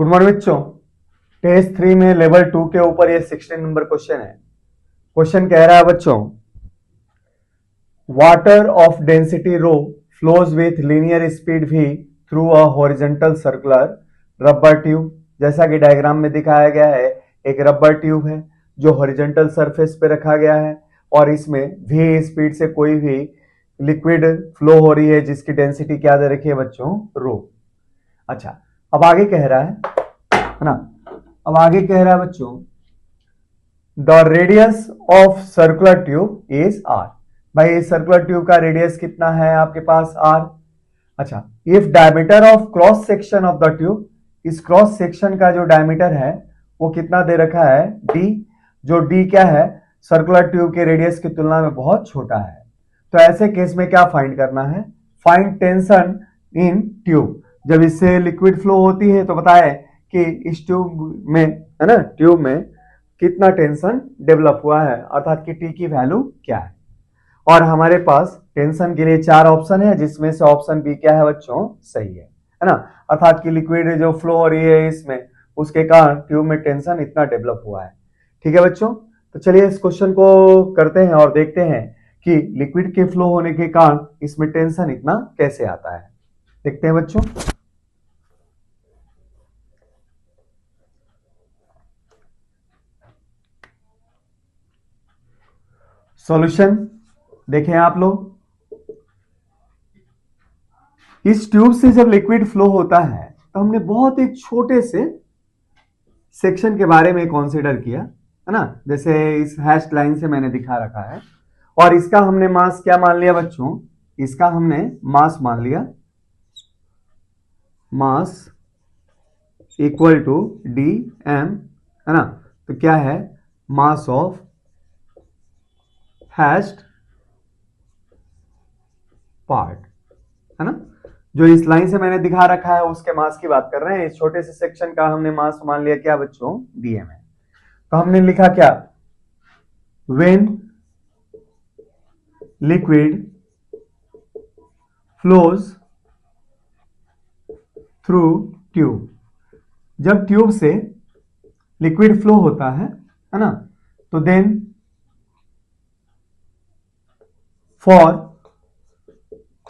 Good morning बच्चों। Test 3 में level 2 के ऊपर ये 16 नंबर क्वेश्चन है। क्वेश्चन कह रहा है बच्चों, water of density rho flows with linear speed v through a horizontal circular rubber tube. जैसा कि डायग्राम में दिखाया गया है, एक रबर ट्यूब है जो हॉरिजॉन्टल सरफेस पे रखा गया है और इसमें v स्पीड से कोई भी लिक्विड फ्लो हो रही है जिसकी डेंसिटी क्या दे रखी है बच्चों, रो। अच्छा, अब आगे कह रहा है ना, अब आगे कह रहा है बच्चों, the radius of circular tube is R. भाई इस सर्कुलर ट्यूब का रेडियस कितना है आपके पास, आर। अच्छा, if diameter of cross section of the tube, इस क्रॉस सेक्शन का जो डायमीटर है वो कितना दे रखा है, डी। जो डी क्या है, सर्कुलर ट्यूब के रेडियस की तुलना में बहुत छोटा है। तो ऐसे केस में क्या फाइंड करना है, फाइंड टेंशन इन ट्यूब। जब इससे लिक्विड फ्लो होती है तो बताए कि इस ट्यूब में, है ना, ट्यूब में कितना टेंशन डेवलप हुआ है, अर्थात कि टी की वैल्यू क्या है। और हमारे पास टेंशन के लिए 4 ऑप्शन है, जिसमें से ऑप्शन बी क्या है बच्चों, सही है ना। अर्थात कि लिक्विड जो फ्लो हो रही है इसमें, उसके कारण ट्यूब में टेंशन इतना डेवलप हुआ है। ठीक है बच्चों, तो चलिए इस क्वेश्चन को करते हैं और देखते हैं कि लिक्विड के फ्लो होने के कारण इसमें टेंशन इतना कैसे आता है। देखते हैं बच्चों। सॉल्यूशन देखें आप लोग, इस ट्यूब से जब लिक्विड फ्लो होता है तो हमने बहुत एक छोटे से सेक्शन के बारे में कंसीडर किया, है ना। जैसे इस हैश लाइन से मैंने दिखा रखा है और इसका हमने मास क्या मान लिया बच्चों, इसका हमने मास मान लिया, mass equal to D M, है ना। तो क्या है, मास ऑफ हैश्ड पार्ट, है ना। जो इस लाइन से मैंने दिखा रखा है उसके मास की बात कर रहे हैं। इस छोटे से सेक्शन का हमने मास मान लिया क्या बच्चों, डीएम है। तो हमने लिखा क्या, when liquid flows through tube, जब ट्यूब से लिक्विड फ्लो होता है ना, तो देन फॉर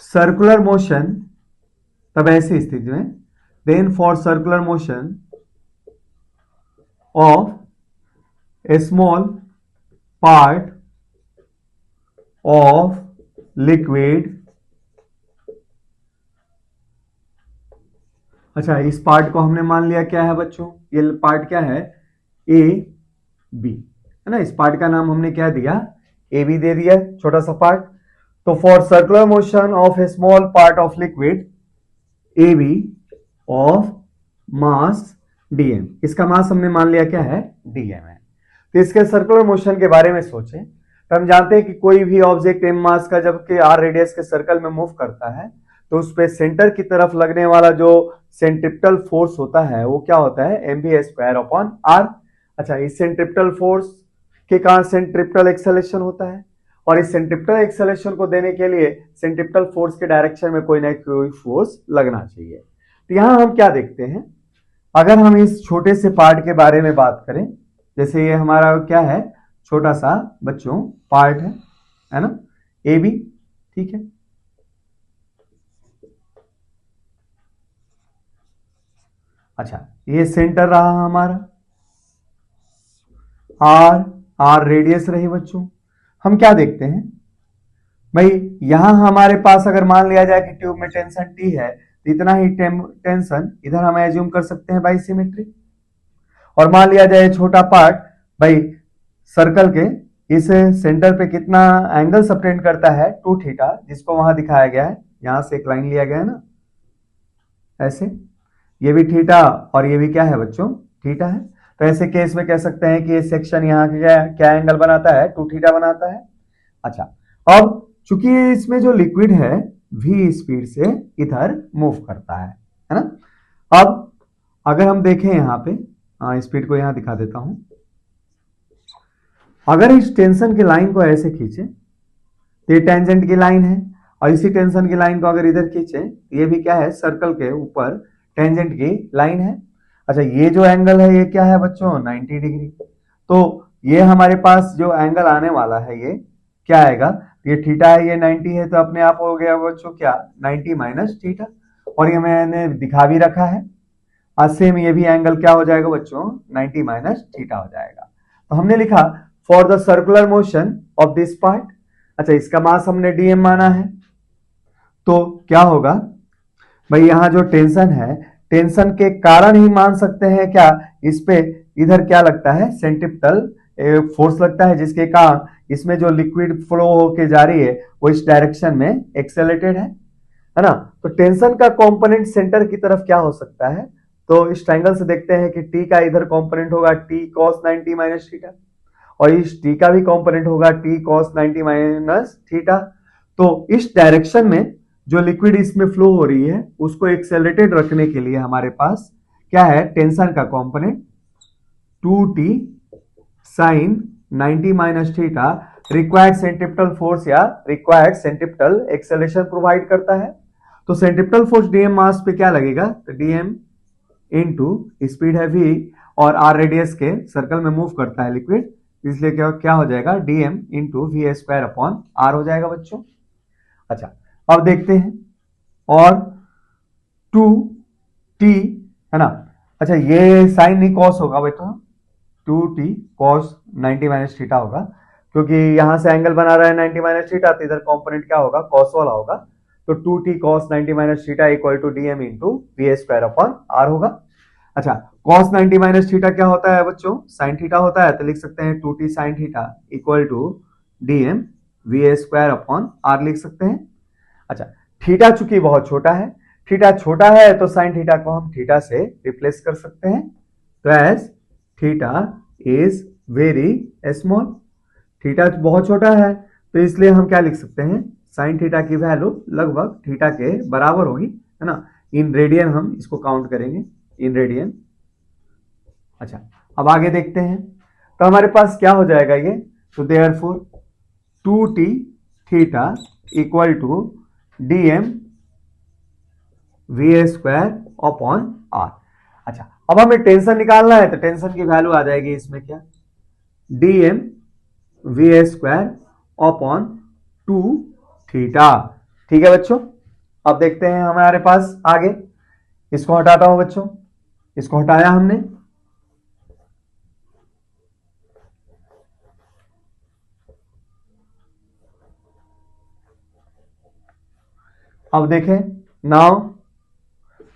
सर्कुलर मोशन, तब ऐसी स्थिति में then for circular motion of a small part of liquid. अच्छा, इस पार्ट को हमने मान लिया क्या है बच्चों, ये पार्ट क्या है, ए बी, है ना। इस पार्ट का नाम हमने क्या दिया, ए बी दे दिया, छोटा सा पार्ट। तो for circular motion of a small part of liquid A B of mass DM, इसका मास हमने मान लिया क्या है, डीएम है। तो इसके सर्कुलर मोशन के बारे में सोचें तो हम जानते हैं कि कोई भी ऑब्जेक्ट एम मास का जबकि आर रेडियस के सर्कल में मूव करता है तो उस पे सेंटर की तरफ लगने वाला जो सेंट्रिपिटल फोर्स होता है वो क्या होता है, M V square upon R. अच्छा, इस सेंट्रिपिटल फोर्स के कारण सेंट्रिपिटल एक्सेलेरेशन होता है और इस सेंट्रिपिटल एक्सेलेरेशन को देने के लिए सेंट्रिपिटल फोर्स के डायरेक्शन में कोई ना कोई फोर्स लगना चाहिए। तो यहां हम क्या देखते हैं, अगर हम इस छोटे से पार्ट के बारे में बात करें, जैसे ये हमारा क्या है, छोटा सा बच्चों पार्ट है ना, ए बी, ठीक है। अच्छा, ये सेंटर रहा हमारा, आर आर रेडियस रही बच्चों। हम क्या देखते हैं भाई, यहां हमारे पास अगर मान लिया जाए कि ट्यूब में टेंशन टी है तो इतना ही टेंशन इधर हम एज्यूम कर सकते हैं बाई सिमेट्री। और मान लिया जाए छोटा पार्ट भाई सर्कल के इस सेंटर पे कितना एंगल सबटेंड करता है, 2 थीटा, जिसको वहां दिखाया गया है, यहां से एक लाइन लिया गया है ना ऐसे, ये भी थीटा और ये भी क्या है बच्चों, थीटा है। तो ऐसे केस में कह सकते हैं कि ये सेक्शन यहाँ क्या एंगल बनाता है, 2 थीटा बनाता है। अच्छा, अब चूंकि इसमें जो लिक्विड है v स्पीड से इधर मूव करता है ना। अब अगर हम देखें यहाँ पे, स्पीड को यहां दिखा देता हूं, अगर इस टेंशन की लाइन को ऐसे खींचे तो ये टेंजेंट की लाइन है और इसी टेंशन की लाइन को अगर इधर खींचे, ये भी क्या है, सर्कल के ऊपर टेंजेंट की लाइन है। अच्छा ये जो एंगल है ये क्या है बच्चों 90 डिग्री। तो ये हमारे पास जो एंगल आने वाला है ये क्या आएगा, ये थीटा है ये 90 है, तो अपने आप हो गया बच्चों क्या 90 माइनस थीटा। और ये मैंने दिखा भी रखा है। आज सेम ये भी एंगल क्या हो जाएगा बच्चों 90 माइनस थीटा हो जाएगा। तो हमने लिखा for the circular motion of this part. अच्छा इसका मास हमने डीएम माना है, तो क्या होगा भाई यहां जो टेंशन है, टेंशन के कारण ही मान सकते हैं क्या इस पे इधर क्या लगता है सेंट्रिपेटल फोर्स लगता है, जिसके कारण इसमें जो लिक्विड फ्लो होके जा रही है वो इस डायरेक्शन में एक्सेलरेटेड है ना। तो टेंशन का कंपोनेंट सेंटर की तरफ क्या हो सकता है, तो इस ट्रायंगल से देखते हैं कि टी का इधर कंपोनेंट होगा टी कॉस 90 माइनस थीटा, और इस टी का भी कंपोनेंट होगा टी कॉस 90 माइनस थीटा। तो इस डायरेक्शन में जो लिक्विड इसमें फ्लो हो रही है उसको एक्सेलरेटेड रखने के लिए हमारे पास क्या है टेंशन का component 2t sine 90 minus theta required centripetal force या रिक्वायर्ड सेंट्रिपेटल एक्सेलरेशन प्रोवाइड करता है। तो सेंट्रिपेटल फोर्स डीएम मास पे क्या लगेगा, तो डीएम इनटू स्पीड है v, और r रेडियस के सर्कल में मूव करता है लिक्विड, इसलिए क्या क्या हो जाएगा DM into V square upon R हो जाएगा बच्चों। अच्छा अब देखते हैं, और 2t है ना। अच्छा ये साइन नहीं कॉस होगा बेटा, 2t cos 90 माइनस थीटा होगा, क्योंकि यहां से एंगल बना रहा है 90 माइनस थीटा, तो इधर कंपोनेंट क्या होगा cos वाला होगा। तो 2t cos 90 minus theta equal to DM into V square upon R होगा। अच्छा cos 90 माइनस थीटा क्या होता है बच्चों sin थीटा होता है, तो लिख सकते हैं 2t sin theta equal to DM V square upon R लिख सकते हैं। अच्छा थीटा चूंकि बहुत छोटा है, थीटा छोटा है तो साइन थीटा को हम थीटा से रिप्लेस कर सकते हैं, तो as theta is very small, theta बहुत छोटा है तो इसलिए हम क्या लिख सकते हैं साइन थीटा की वैल्यू लगभग थीटा के बराबर होगी, है ना। इन रेडियन हम इसको काउंट करेंगे, इन रेडियन। अच्छा अब आगे देखते हैं, तो हमारे पास क्या हो जाएगा ये, तो therefore 2t theta equal to DM V square upon R. अच्छा अब हमें टेंशन निकालना है, तो टेंशन की वैल्यू आ जाएगी इसमें क्या DM V square upon 2 theta. ठीक है बच्चों, अब देखते हैं हमारे पास आगे, इसको हटाता हूं बच्चों, इसको हटाया हमने। अब देखें नाउ,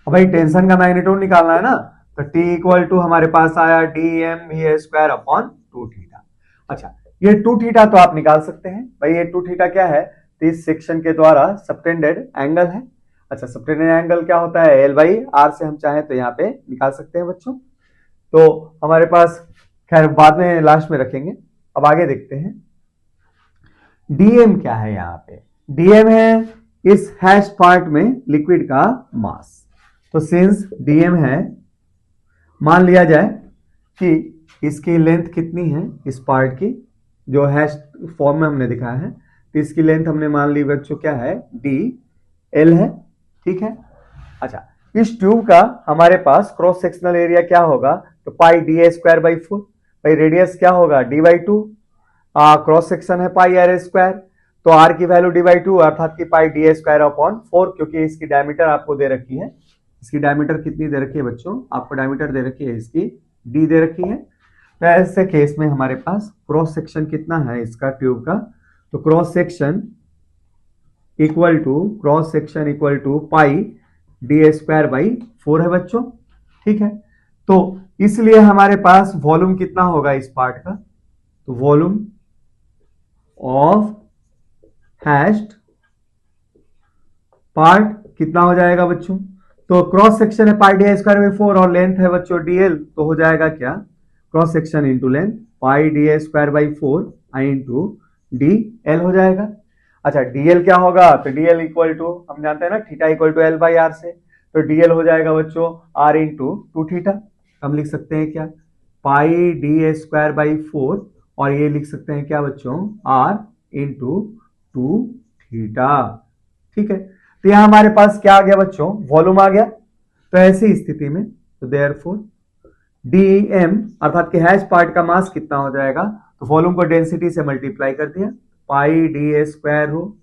भाई टेंशन का मैग्नीट्यूड निकालना है ना, तो t इक्वल टू हमारे पास आया D M V square upon 2 theta. अच्छा ये 2 थीटा तो आप निकाल सकते हैं भाई, ये 2 थीटा क्या है, तो इस सेक्शन के द्वारा सबटेंडेड एंगल है। अच्छा सबटेंडेड एंगल क्या होता है एल बाई आर, से हम चाहें तो यहाँ पे निकाल सकते हैं बच्चों। तो हमारे पास खैर बाद में लास्ट में रखेंगे। अब आगे देखते हैं डीएम क्या है, यहाँ पे डीएम है इस हैश पार्ट में लिक्विड का मास। तो सिंस डीएम है, मान लिया जाए कि इसकी लेंथ कितनी है इस पार्ट की, जो हैश फॉर्म में हमने दिखाया है, तो इसकी लेंथ हमने मान ली बच्चों क्या है डी एल है, ठीक है। अच्छा इस ट्यूब का हमारे पास क्रॉस सेक्शनल एरिया क्या होगा, तो pi d a square by 4, भाई रेडियस क्या होगा डी बाई 2, क्रॉस सेक्शन है पाई आर स्क्वायर, तो आर की वैल्यू डी बाई 2 अर्थात की पाई डी ए स्क्वायर अपॉन 4, क्योंकि इसकी डायमीटर आपको दे रखी है, इसकी डायमीटर कितनी दे रखी है बच्चों, आपको डायमीटर दे रखी है इसकी डी दे रखी है। तो ऐसे केस में हमारे पास क्रॉस सेक्शन कितना है इसका ट्यूब का, तो cross section equal to pi D square by 4 है बच्चों, ठीक है। तो इसलिए हमारे पास वॉल्यूम कितना होगा इस पार्ट का, तो वॉल्यूम ऑफ हैश्ड पार्ट कितना हो जाएगा बच्चों, तो क्रॉस सेक्शन है पाई डी स्क्वायर बाई 4 और लेंथ है बच्चों डीएल, तो हो जाएगा क्या cross section into length pi D square by 4 I into D L हो जाएगा। अच्छा डीएल क्या होगा, तो डीएल इक्वल टू हम जानते हैं ना theta equal to L by R से, तो डीएल हो जाएगा बच्चों आर इंटू 2 थीटा। हम लिख सकते हैं क्या पाई डी स्क्वायर बाई 4, और ये लिख सकते हैं क्या बच्चों आर इंटू 2 थीटा, ठीक है। तो यहां हमारे पास क्या आ गया बच्चों वॉल्यूम आ गया। तो ऐसी स्थिति में तो देयरफॉर डीएम अर्थात कि हैश पार्ट का मास कितना हो जाएगा, तो वॉल्यूम को डेंसिटी से मल्टीप्लाई कर दिया, pi d a square rho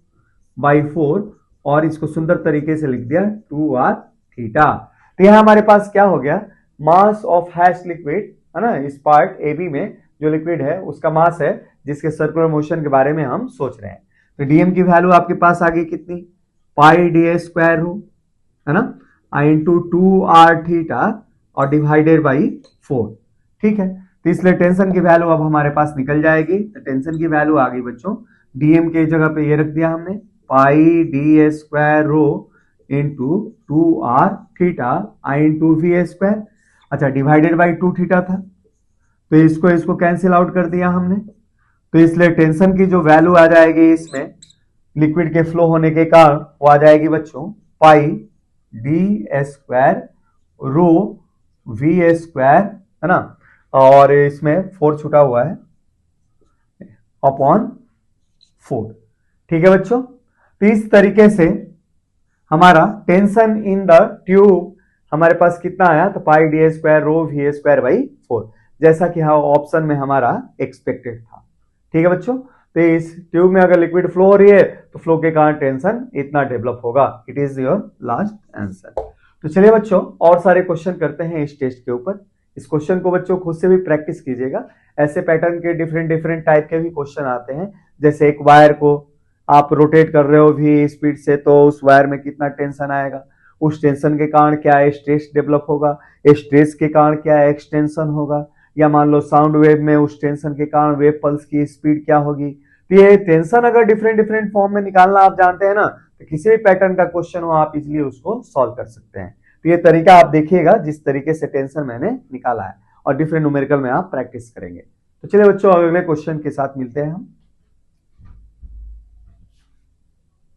by 4, और इसको सुंदर तरीके से लिख दिया 2r थीटा। तो यहां हमारे पास क्या हो गया, मास ऑफ हैश लिक्विड है ना, इस पार्ट ए बी में जो लिक्विड है उसका मास है जिसके सर्कुलर मोशन के बारे में हम सोच रहे हैं। तो डीएम की वैल्यू आपके पास आ गई कितनी, पाई डी ए स्क्वायर रो है ना, आई इंटू 2r थीटा और डिवाइडेड बाई 4। ठीक है, तो इसलिए टेंशन की वैल्यू अब हमारे पास निकल जाएगी। तो टेंशन की वैल्यू आ गई बच्चों, डीएम के जगह पे ये रख दिया हमने, pi d a square rho into 2r theta i into v a square. अच्छा, डिवाइडेड बाई 2 थीटा था, तो इसको कैंसिल आउट कर दिया हमने। तो इसलिए टेंशन की जो वैल्यू आ जाएगी इसमें लिक्विड के फ्लो होने के कारण वो आ जाएगी बच्चों pi D square rho v a square है ना, और इसमें 4 छूटा हुआ है अपॉन 4। ठीक है बच्चों, तो इस तरीके से हमारा टेंशन इन द ट्यूब हमारे पास कितना आया, तो pi D square rho v square by 4, जैसा कि हाँ ऑप्शन में हमारा एक्सपेक्टेड था। ठीक है बच्चों, तो इस ट्यूब में अगर लिक्विड फ्लो हो रही है तो फ्लो के कारण टेंशन इतना डेवलप होगा। It is your last answer. तो चलिए बच्चों और सारे क्वेश्चन करते हैं इस टेस्ट के ऊपर। इस क्वेश्चन को बच्चों खुद से भी प्रैक्टिस कीजिएगा। ऐसे पैटर्न के डिफरेंट डिफरेंट टाइप के भी क्वेश्चन आते हैं, जैसे एक वायर को आप रोटेट कर रहे हो भी स्पीड से, तो उस वायर में कितना टेंशन आएगा, उस टेंशन के कारण क्या स्ट्रेस डेवलप होगा, स्ट्रेस के कारण क्या एक्सटेंशन होगा, या मान लो साउंड वेव में उस टेंशन के कारण वेव पल्स की स्पीड क्या होगी। तो ये टेंशन अगर डिफरेंट डिफरेंट फॉर्म में निकालना आप जानते हैं ना, तो किसी भी पैटर्न का क्वेश्चन हो आप इजीली उसको सॉल्व कर सकते हैं। तो ये तरीका आप देखिएगा जिस तरीके से टेंशन मैंने निकाला है, और डिफरेंट न्यूमेरिकल में आप प्रैक्टिस करेंगे। तो चलिए बच्चों अगले क्वेश्चन के साथ मिलते हैं हम।